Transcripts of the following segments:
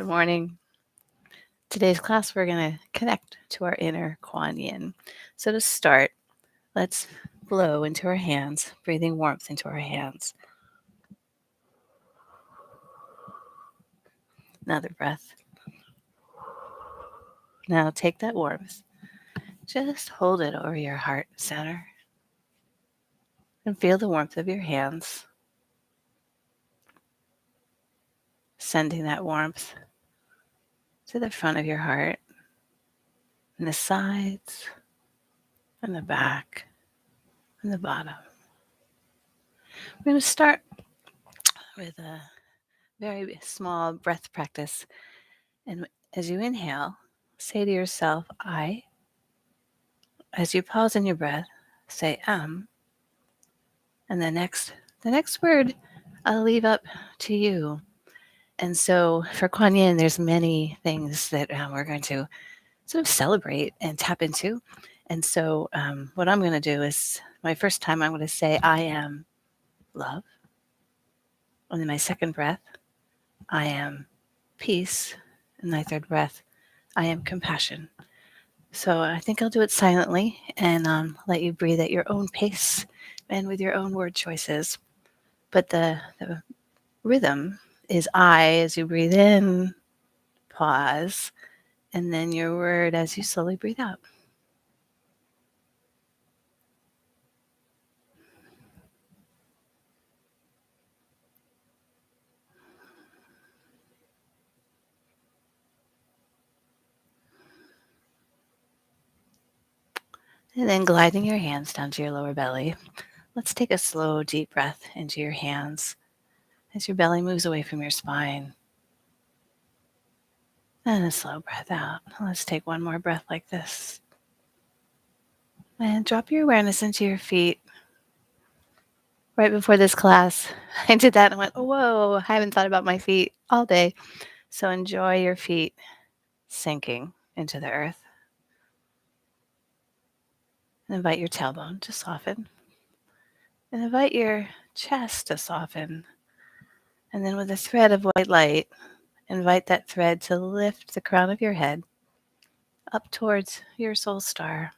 Good morning. Today's class, we're going to connect to our inner Kuan Yin. So to start, let's blow into our hands, breathing warmth into our hands. Another breath. Now take that warmth, just hold it over your heart center, and feel the warmth of your hands, sending that warmth to the front of your heart, and the sides, and the back, and the bottom. We're going to start with a very small breath practice. And as you inhale, say to yourself, I. As you pause in your breath, say and the next word I'll leave up to you. And so for Kuan Yin, there's many things that we're going to sort of celebrate and tap into. And so what I'm going to do is, my first time, I'm going to say, I am love. And then my second breath, I am peace. And my third breath, I am compassion. So I think I'll do it silently and let you breathe at your own pace and with your own word choices. But the rhythm is I as you breathe in, pause, and then your word as you slowly breathe out. And then gliding your hands down to your lower belly. Let's take a slow, deep breath into your hands as your belly moves away from your spine. And a slow breath out. Let's take one more breath like this. And drop your awareness into your feet. Right before this class, I did that and went, oh, whoa, I haven't thought about my feet all day. So enjoy your feet sinking into the earth. And invite your tailbone to soften. And invite your chest to soften. And then with a thread of white light, invite that thread to lift the crown of your head up towards your soul star,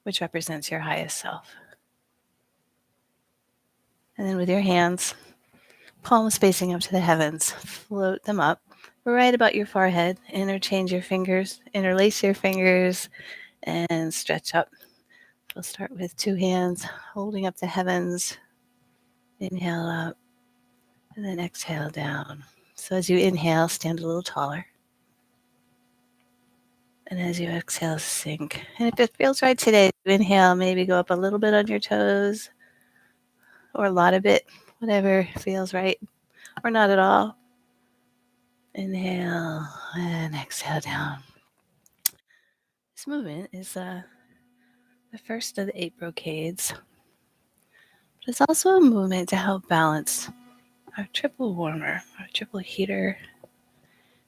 which represents your highest self. And then with your hands, palms facing up to the heavens, float them up right about your forehead. Interchange your fingers, interlace your fingers, and stretch up. We'll start with two hands holding up the heavens. Inhale up, and then exhale down. So as you inhale, stand a little taller. And as you exhale, sink. And if it feels right today, inhale, maybe go up a little bit on your toes, or a lot of it, whatever feels right, or not at all. Inhale and exhale down. This movement is the first of the 8 brocades, but it's also a movement to help balance our triple warmer, our triple heater.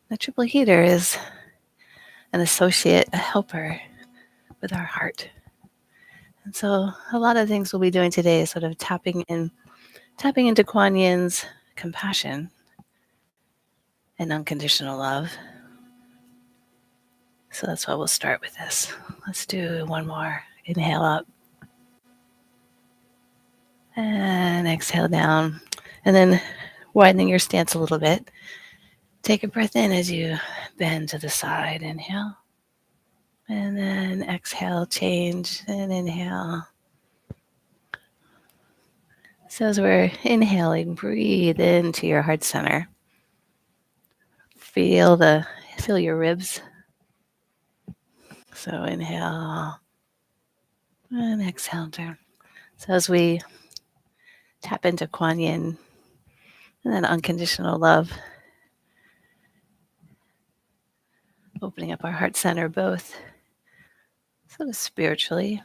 The triple heater is an associate, a helper with our heart. And so a lot of things we'll be doing today is sort of tapping into Kuan Yin's compassion and unconditional love. So that's why we'll start with this. Let's do one more. Inhale up. And exhale down. And then widening your stance a little bit. Take a breath in as you bend to the side. Inhale. And then exhale, change, and inhale. So as we're inhaling, breathe into your heart center. Feel your ribs. So inhale and exhale down. So as we tap into Kuan Yin and then unconditional love, opening up our heart center both sort of spiritually,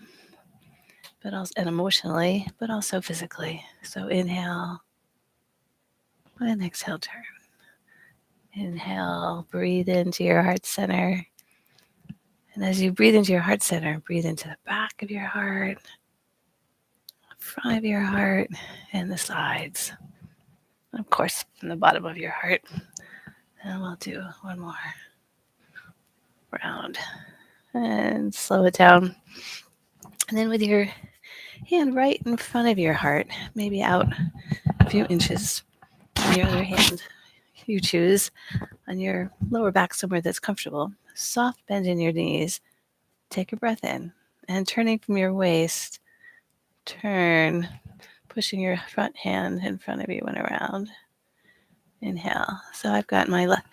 but also and emotionally, but also physically. So inhale and exhale, turn. Inhale, breathe into your heart center. And as you breathe into your heart center, breathe into the back of your heart, front of your heart, and the sides. And of course, from the bottom of your heart. And we'll do one more round. And slow it down. And then with your hand right in front of your heart, maybe out a few inches. On your other hand, you choose on your lower back somewhere that's comfortable. Soft bend in your knees. Take a breath in. And turning from your waist, turn, pushing your front hand in front of you and around. Inhale. So I've got my left,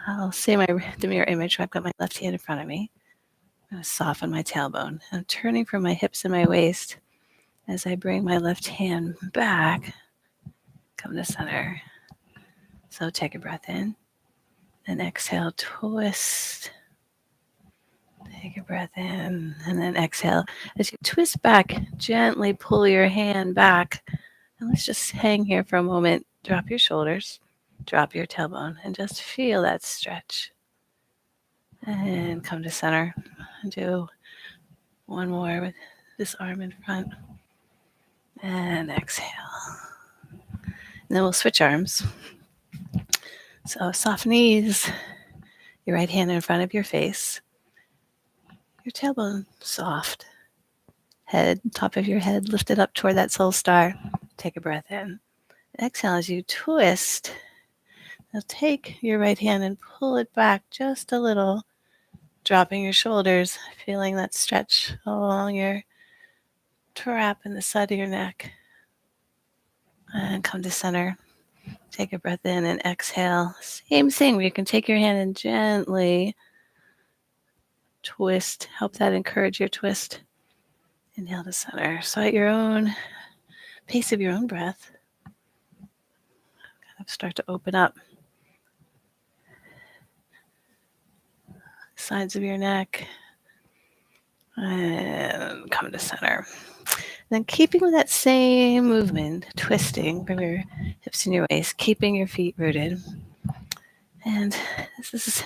I'll say the mirror image. I've got my left hand in front of me. I'm going to soften my tailbone. I'm turning from my hips and my waist as I bring my left hand back. Come to center. So take a breath in. Then exhale, twist. Take a breath in. And then exhale. As you twist back, gently pull your hand back. And let's just hang here for a moment. Drop your shoulders. Drop your tailbone. And just feel that stretch. And come to center. And do one more with this arm in front. And exhale. And then we'll switch arms. So soft knees. Your right hand in front of your face. Your tailbone soft. Head, top of your head lifted up toward that soul star. Take a breath in. Exhale as you twist. Now take your right hand and pull it back just a little, dropping your shoulders, feeling that stretch along your trap in the side of your neck. And come to center. Take a breath in and exhale. Same thing where you can take your hand and gently twist. Help that encourage your twist. Inhale to center. So at your own pace of your own breath, kind of start to open up sides of your neck and come to center. Then keeping with that same movement, twisting from your hips and your waist, keeping your feet rooted. And this is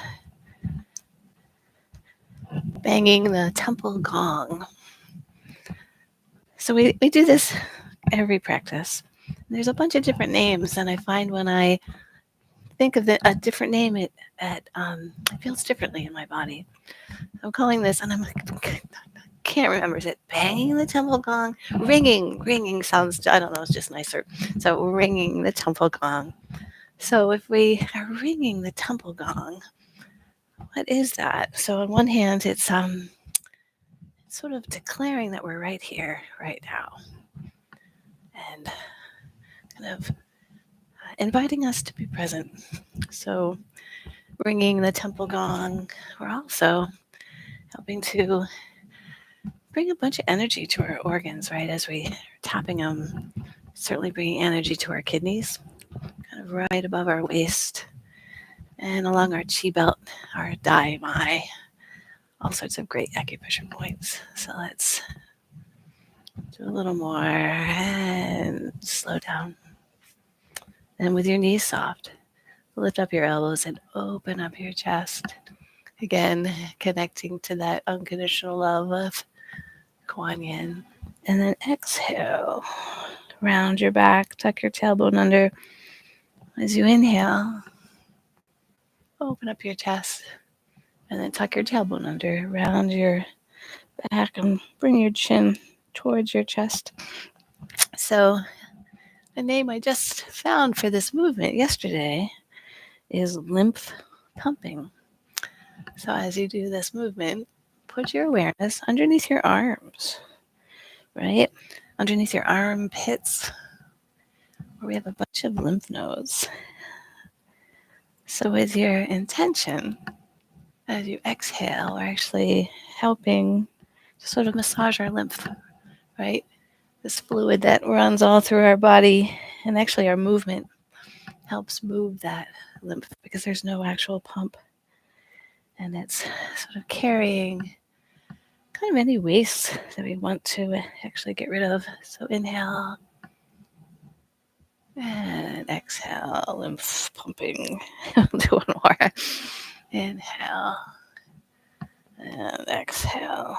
banging the temple gong. So we do this every practice. There's a bunch of different names, and I find when I think of a different name, it feels differently in my body. I'm calling this, and I'm like, can't remember. Is it banging the temple gong? Ringing sounds, I don't know, it's just nicer. So ringing the temple gong. So if we are ringing the temple gong, what is that? So on one hand, it's sort of declaring that we're right here, right now. And kind of inviting us to be present. So ringing the temple gong, we're also helping to bring a bunch of energy to our organs, right? As we are tapping them, certainly bringing energy to our kidneys, kind of right above our waist and along our chi belt, our dai mai, all sorts of great acupressure points. So let's do a little more and slow down. And with your knees soft, lift up your elbows and open up your chest. Again, connecting to that unconditional love of Kuan Yin. And then exhale. Round your back, tuck your tailbone under. As you inhale, open up your chest. And then tuck your tailbone under. Round your back and bring your chin towards your chest. So the name I just found for this movement yesterday is Lymph Pumping. So as you do this movement, put your awareness underneath your arms, right? Underneath your armpits, where we have a bunch of lymph nodes. So with your intention, as you exhale, we're actually helping to sort of massage our lymph, right? This fluid that runs all through our body, and actually our movement helps move that lymph because there's no actual pump. And it's sort of carrying kind of any waste that we want to actually get rid of. So inhale and exhale, lymph pumping. Do one more. Inhale and exhale.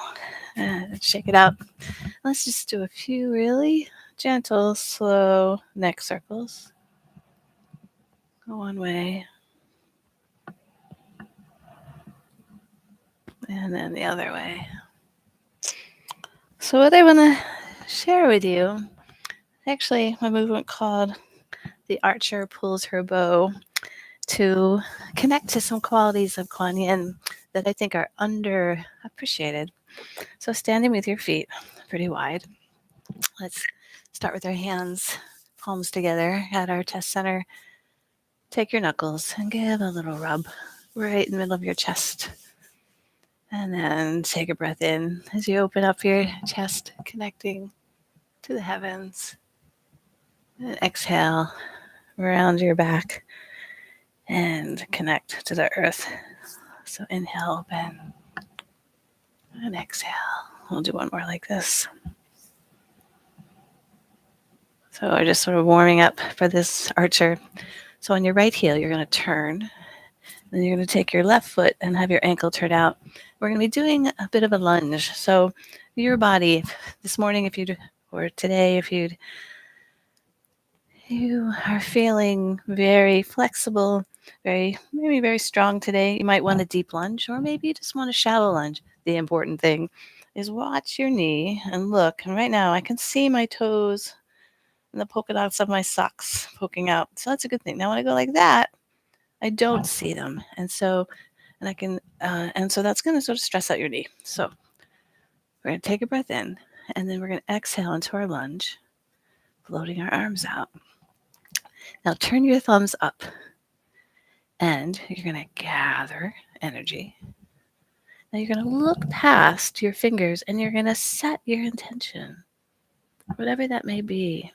And shake it out. Let's just do a few really gentle, slow neck circles. Go one way And then the other way. So what I want to share with you, actually a movement called The Archer Pulls Her Bow, to connect to some qualities of Kuan Yin that I think are underappreciated. So standing with your feet pretty wide, let's start with our hands, palms together at our chest center. Take your knuckles and give a little rub right in the middle of your chest. And then take a breath in as you open up your chest, connecting to the heavens. And exhale around your back and connect to the earth. So inhale, open, and exhale. We'll do one more like this. So we're just sort of warming up for this archer. So on your right heel, you're going to turn. Then you're going to take your left foot and have your ankle turn out. We're going to be doing a bit of a lunge. So your body, this morning, if you or today, if you are feeling very flexible, maybe very strong today, you might want a deep lunge, or maybe you just want a shallow lunge. The important thing is watch your knee and look. And right now, I can see my toes and the polka dots of my socks poking out. So that's a good thing. Now, when I go like that, I don't see them. And so that's going to sort of stress out your knee. So we're going to take a breath in, and then we're going to exhale into our lunge, floating our arms out. Now turn your thumbs up, and you're going to gather energy. Now you're going to look past your fingers, and you're going to set your intention, whatever that may be.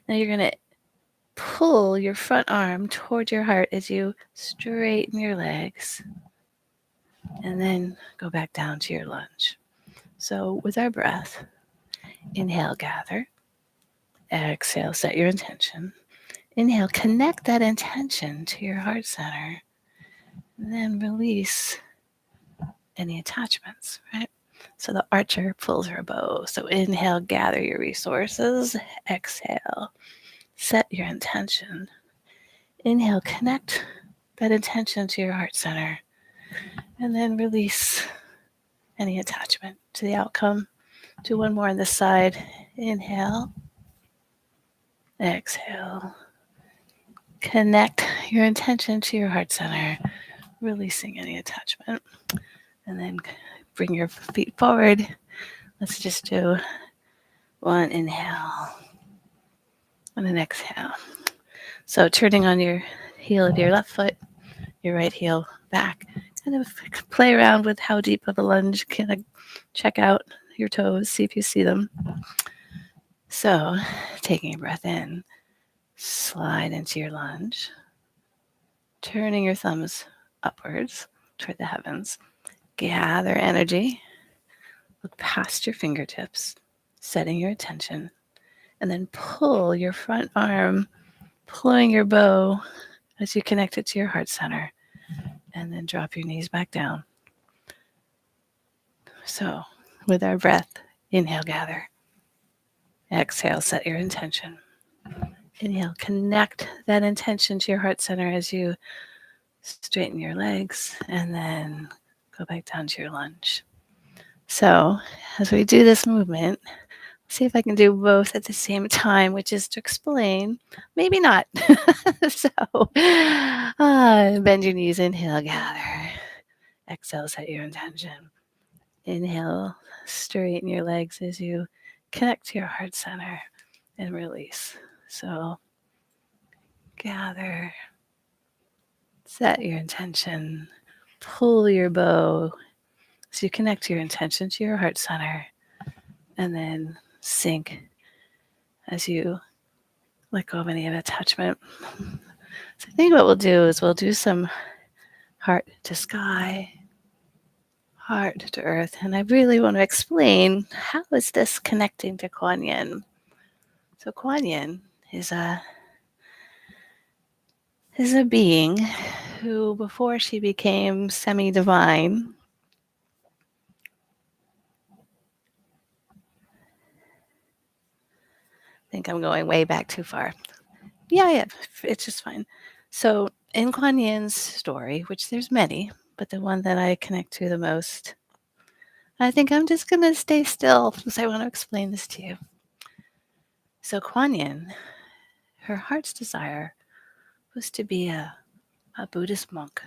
Now you're going to pull your front arm toward your heart as you straighten your legs, and then go back down to your lunge. So with our breath, inhale, gather. Exhale, set your intention. Inhale, connect that intention to your heart center. And then release any attachments, right? So the archer pulls her bow. So inhale, gather your resources. Exhale, set your intention. Inhale, connect that intention to your heart center. And then release any attachment to the outcome. Do one more on this side. Inhale. Exhale. Connect your intention to your heart center, releasing any attachment. And then bring your feet forward. Let's just do one inhale and an exhale. So turning on your heel of your left foot, your right heel back. Kind of play around with how deep of a lunge. Kind of check out your toes, see if you see them. So taking a breath in, slide into your lunge. Turning your thumbs upwards toward the heavens. Gather energy. Look past your fingertips, setting your attention. And then pull your front arm, pulling your bow as you connect it to your heart center. And then drop your knees back down. So with our breath, inhale, gather. Exhale, set your intention. Inhale, connect that intention to your heart center as you straighten your legs, and then go back down to your lunge. So as we do this movement, see if I can do both at the same time, which is to explain, maybe not. So bend your knees, inhale, gather. Exhale, set your intention. Inhale, straighten your legs as you connect to your heart center and release. So gather, set your intention, pull your bow as you connect your intention to your heart center, and then sink as you let go of any attachment. So I think what we'll do is we'll do some heart to sky, heart to earth, and I really want to explain how is this connecting to Kuan Yin. So Kuan Yin is a being who, before she became semi-divine, I think I'm going way back too far. Yeah, it's just fine. So in Kuan Yin's story, which there's many, but the one that I connect to the most. I think I'm just going to stay still because I want to explain this to you. So Kuan Yin, her heart's desire was to be a Buddhist monk.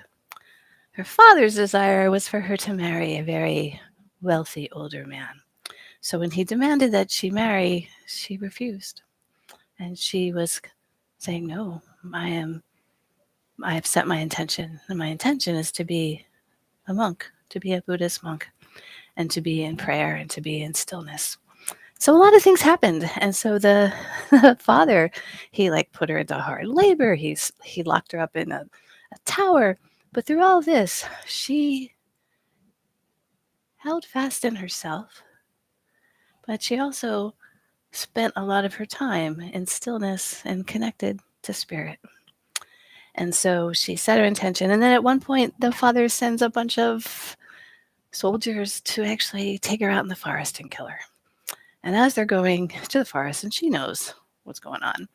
Her father's desire was for her to marry a very wealthy older man. So when he demanded that she marry, she refused. And she was saying, no, I have set my intention. And my intention is to be a monk, to be a Buddhist monk, and to be in prayer and to be in stillness. So a lot of things happened. And so the father, he put her into hard labor. He locked her up in a tower. But through all of this, she held fast in herself. But she also spent a lot of her time in stillness and connected to spirit. And so she set her intention. And then at one point, the father sends a bunch of soldiers to actually take her out in the forest and kill her. And as they're going to the forest, and she knows what's going on,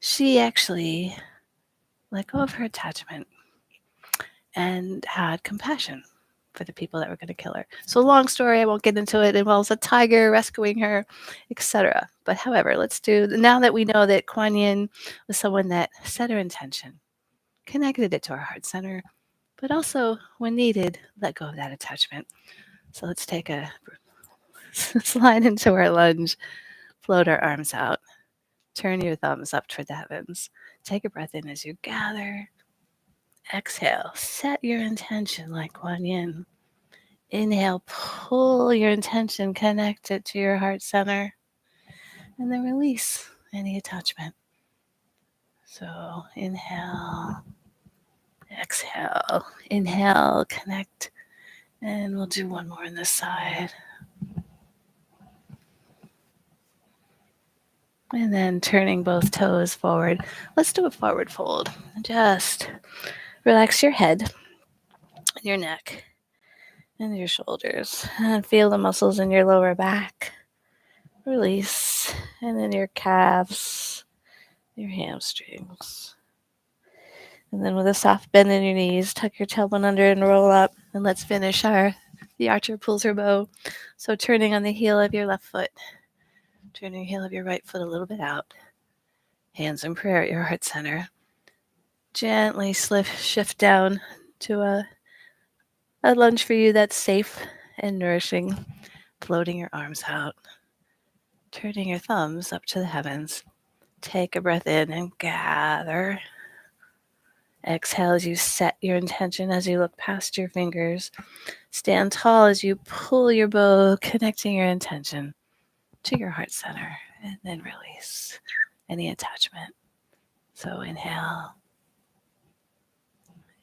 she actually let go of her attachment and had compassion for the people that were going to kill her. So long story, I won't get into it. It involves a tiger rescuing her, etc. But however, now that we know that Kuan Yin was someone that set her intention, connected it to our heart center, but also, when needed, let go of that attachment. So let's take a slide into our lunge, float our arms out, turn your thumbs up toward the heavens. Take a breath in as you gather. Exhale, set your intention like Kuan Yin. Inhale, pull your intention, connect it to your heart center, and then release any attachment. So inhale, exhale, inhale, connect, and we'll do one more on this side. And then turning both toes forward. Let's do a forward fold. Just relax your head, your neck, and your shoulders. And feel the muscles in your lower back. Release. And then your calves, your hamstrings. And then with a soft bend in your knees, tuck your tailbone under and roll up. And let's finish the archer pulls her bow. So turning on the heel of your left foot. Turning the heel of your right foot a little bit out. Hands in prayer at your heart center. Gently shift down to a lunge for you that's safe and nourishing. Floating your arms out. Turning your thumbs up to the heavens. Take a breath in and gather. Exhale as you set your intention as you look past your fingers. Stand tall as you pull your bow, connecting your intention to your heart center. And then release any attachment. So inhale.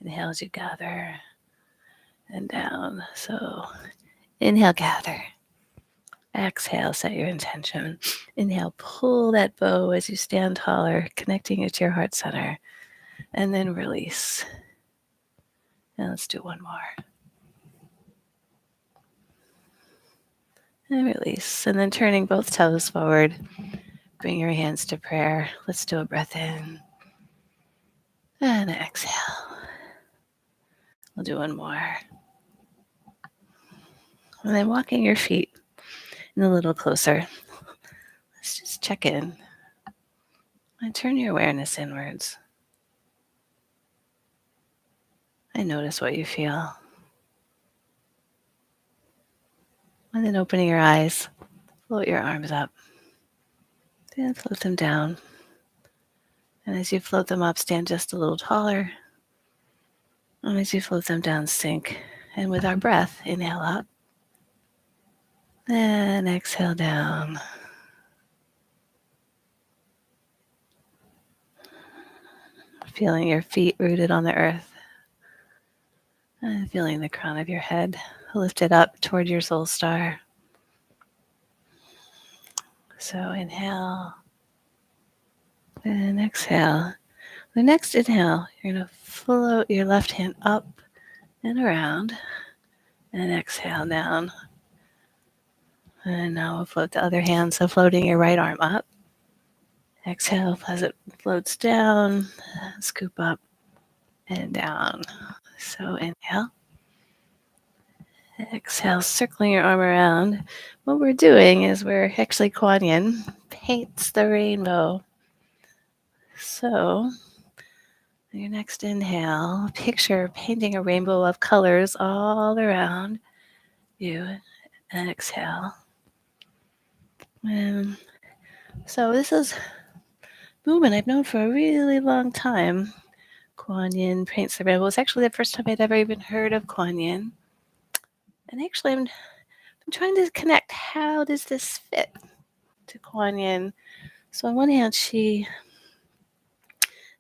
Inhale as you gather. And down. So inhale, gather. Exhale, set your intention. Inhale, pull that bow as you stand taller, connecting it to your heart center. And then release. And let's do one more. And release. And then turning both toes forward. Bring your hands to prayer. Let's do a breath in. And exhale. We'll do one more. And then walking your feet in a little closer. Let's just check in. And turn your awareness inwards. And notice what you feel. And then opening your eyes, float your arms up. Then float them down. And as you float them up, stand just a little taller. And as you float them down, sink. And with our breath, inhale up. And exhale down. Feeling your feet rooted on the earth. And feeling the crown of your head lifted up toward your soul star. So inhale. And exhale. The next inhale, you're going to float your left hand up and around. And exhale down. And now we'll float the other hand. So floating your right arm up. Exhale as it floats down. Scoop up and down. So inhale. Exhale, circling your arm around. What we're doing is we're actually Kuan Yin paints the rainbow. So, your next inhale, picture painting a rainbow of colors all around you. And exhale. And so this is movement I've known for a really long time. Kuan Yin paints the rainbow. It's actually the first time I'd ever even heard of Kuan Yin. And actually, I'm trying to connect. How does this fit to Kuan Yin? So on one hand,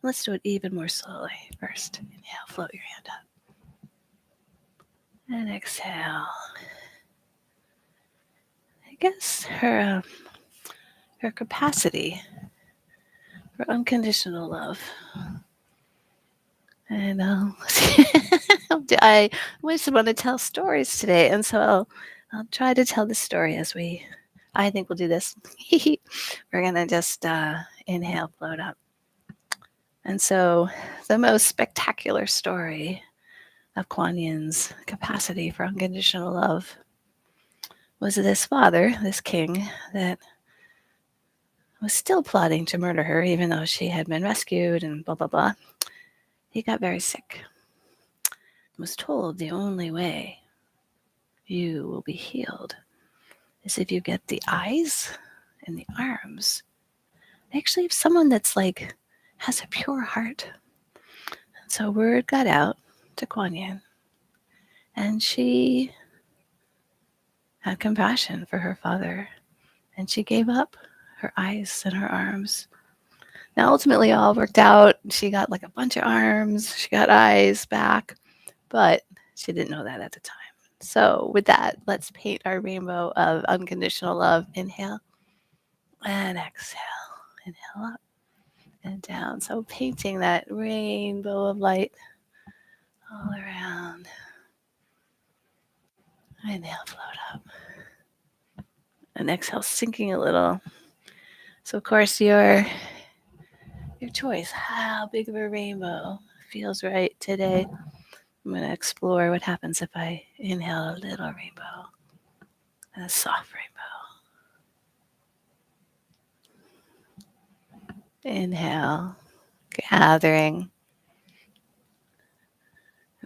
let's do it even more slowly. First, inhale, float your hand up. And exhale. I guess her capacity for unconditional love. And I just want to tell stories today, and so I'll try to tell the story I think we'll do this. We're going to just inhale, float up. And so the most spectacular story of Kuan Yin's capacity for unconditional love was this father, this king, that was still plotting to murder her, even though she had been rescued and blah, blah, blah. He got very sick. Was told the only way you will be healed is if you get the eyes and the arms. Actually, if someone that's like has a pure heart. And so word got out to Kuan Yin, and she had compassion for her father, and she gave up her eyes and her arms. Now, ultimately, all worked out. She got like a bunch of arms, she got eyes back, but she didn't know that at the time. So, with that, let's paint our rainbow of unconditional love. Inhale and exhale. Inhale up and down. So, painting that rainbow of light all around. Inhale, float up. And exhale, sinking a little. So, of course, your choice, how big of a rainbow feels right today. I'm going to explore what happens if I inhale a little rainbow and a soft rainbow. Inhale, gathering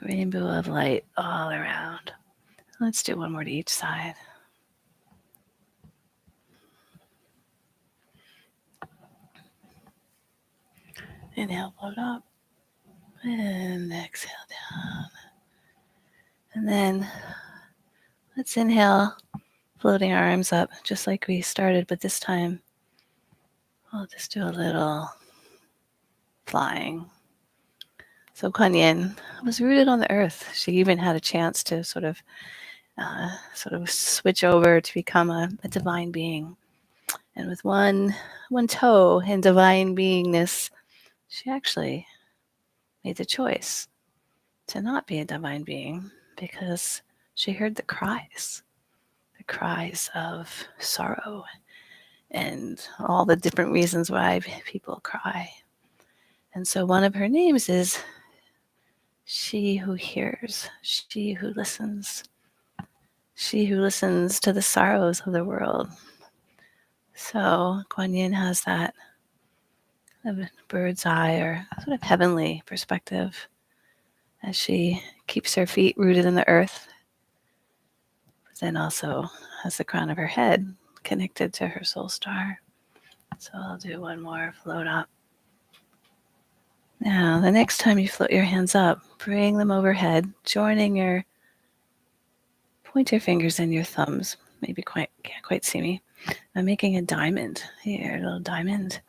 a rainbow of light all around. Let's do one more to each side. Inhale, float up, and exhale down. And then let's inhale, floating our arms up, just like we started, but this time I'll just do a little flying. So Kuan Yin was rooted on the earth. She even had a chance to sort of switch over to become a divine being. And with one toe in divine beingness, she actually made the choice to not be a divine being because she heard the cries of sorrow and all the different reasons why people cry. And so one of her names is she who hears, she who listens to the sorrows of the world. So Kuan Yin has that kind of bird's eye or sort of heavenly perspective as she keeps her feet rooted in the earth, but then also has the crown of her head connected to her soul star. So I'll do one more, float up. Now, the next time you float your hands up, bring them overhead, joining your pointer fingers and your thumbs. Maybe can't quite see me. I'm making a diamond here, a little diamond.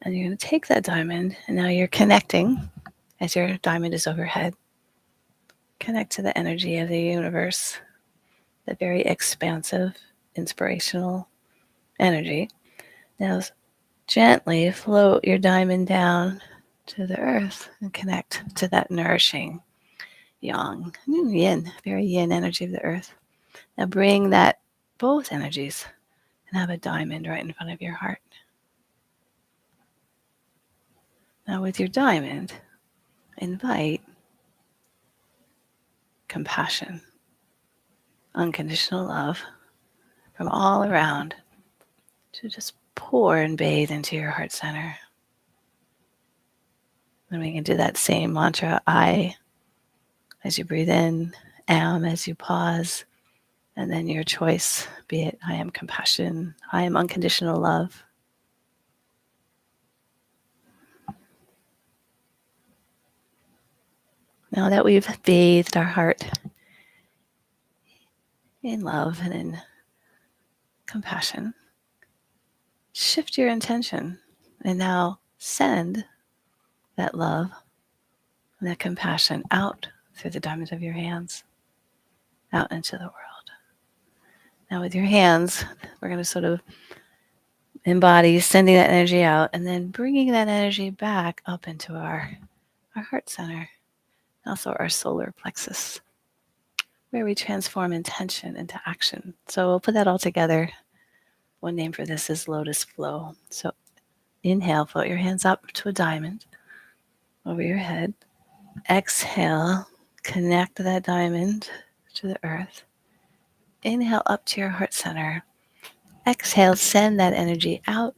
And you're going to take that diamond, and now you're connecting as your diamond is overhead. Connect to the energy of the universe, the very expansive, inspirational energy. Now, gently float your diamond down to the earth and connect to that nourishing yang, yin, very yin energy of the earth. Now bring that, both energies, and have a diamond right in front of your heart. Now with your diamond, invite compassion. unconditional love from all around to just pour and bathe into your heart center. And we can do that same mantra, I, as you breathe in, am as you pause, and then your choice, be it I am compassion, I am unconditional love. Now that we've bathed our heart in love and in compassion, shift your intention and now send that love and that compassion out through the diamonds of your hands, out into the world. Now with your hands, we're going to sort of embody sending that energy out and then bringing that energy back up into our heart center, also our solar plexus, where we transform intention into action. So we'll put that all together. One name for this is Lotus Flow. So inhale, float your hands up to a diamond over your head. Exhale, connect that diamond to the earth. Inhale up to your heart center. Exhale, send that energy out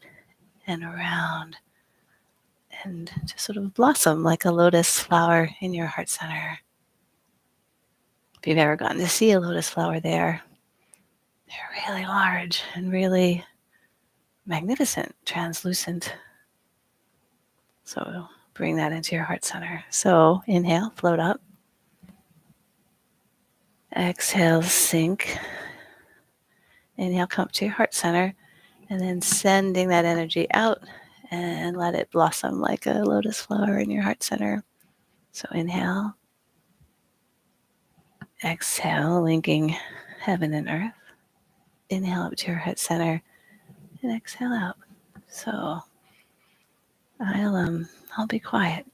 and around and just sort of blossom like a lotus flower in your heart center. If you've ever gotten to see a lotus flower there, they're really large and really magnificent, translucent. So bring that into your heart center. So inhale, float up. Exhale, sink. Inhale, come up to your heart center, and then sending that energy out and let it blossom like a lotus flower in your heart center. So inhale. Exhale, linking heaven and earth. Inhale up to your heart center and exhale out. So I'll be quiet.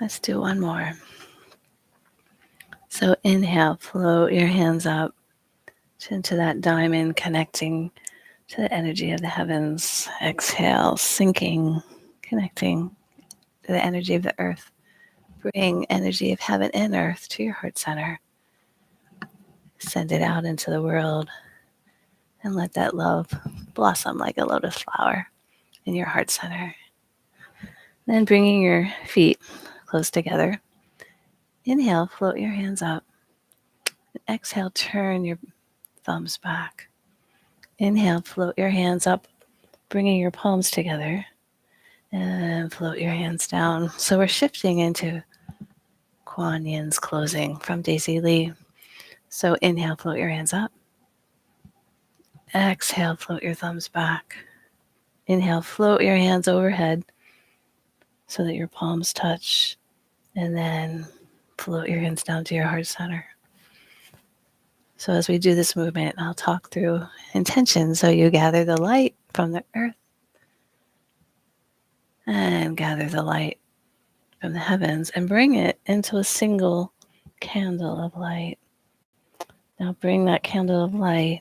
Let's do one more. So inhale, float your hands up into that diamond, connecting to the energy of the heavens. Exhale, sinking, connecting to the energy of the earth. Bring energy of heaven and earth to your heart center. Send it out into the world and let that love blossom like a lotus flower in your heart center. Then bringing your feet close together. Inhale, float your hands up. Exhale, turn your thumbs back. Inhale, float your hands up, bringing your palms together. And float your hands down. So we're shifting into Kuan Yin's closing from Daisy Lee. So inhale, float your hands up. Exhale, float your thumbs back. Inhale, float your hands overhead so that your palms touch. And then float your hands down to your heart center. So as we do this movement, I'll talk through intention. So you gather the light from the earth and gather the light from the heavens and bring it into a single candle of light. Now bring that candle of light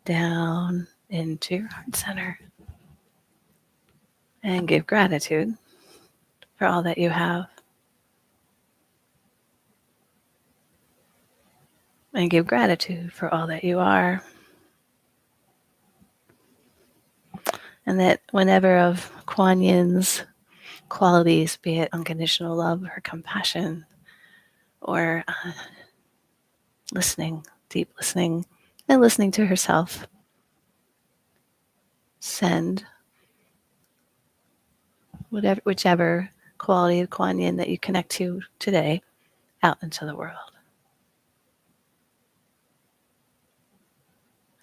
down into your heart center and give gratitude for all that you have. And give gratitude for all that you are. And that whenever of Kuan Yin's qualities, be it unconditional love or compassion or listening, deep listening, and listening to herself, send whichever quality of Kuan Yin that you connect to today out into the world.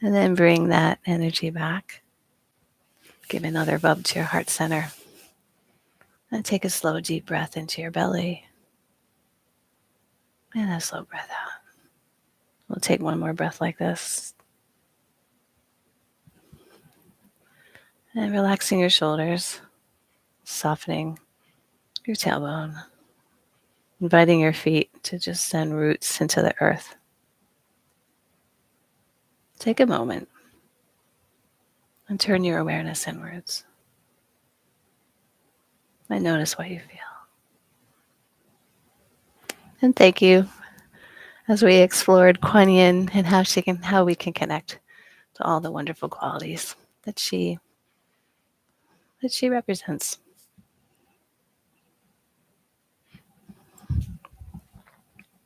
And then bring that energy back. Give another rub to your heart center. And take a slow, deep breath into your belly. And a slow breath out. We'll take one more breath like this. And relaxing your shoulders, softening your tailbone, inviting your feet to just send roots into the earth. Take a moment and turn your awareness inwards and notice what you feel. And thank you as we explored Kuan Yin and how we can connect to all the wonderful qualities that she represents.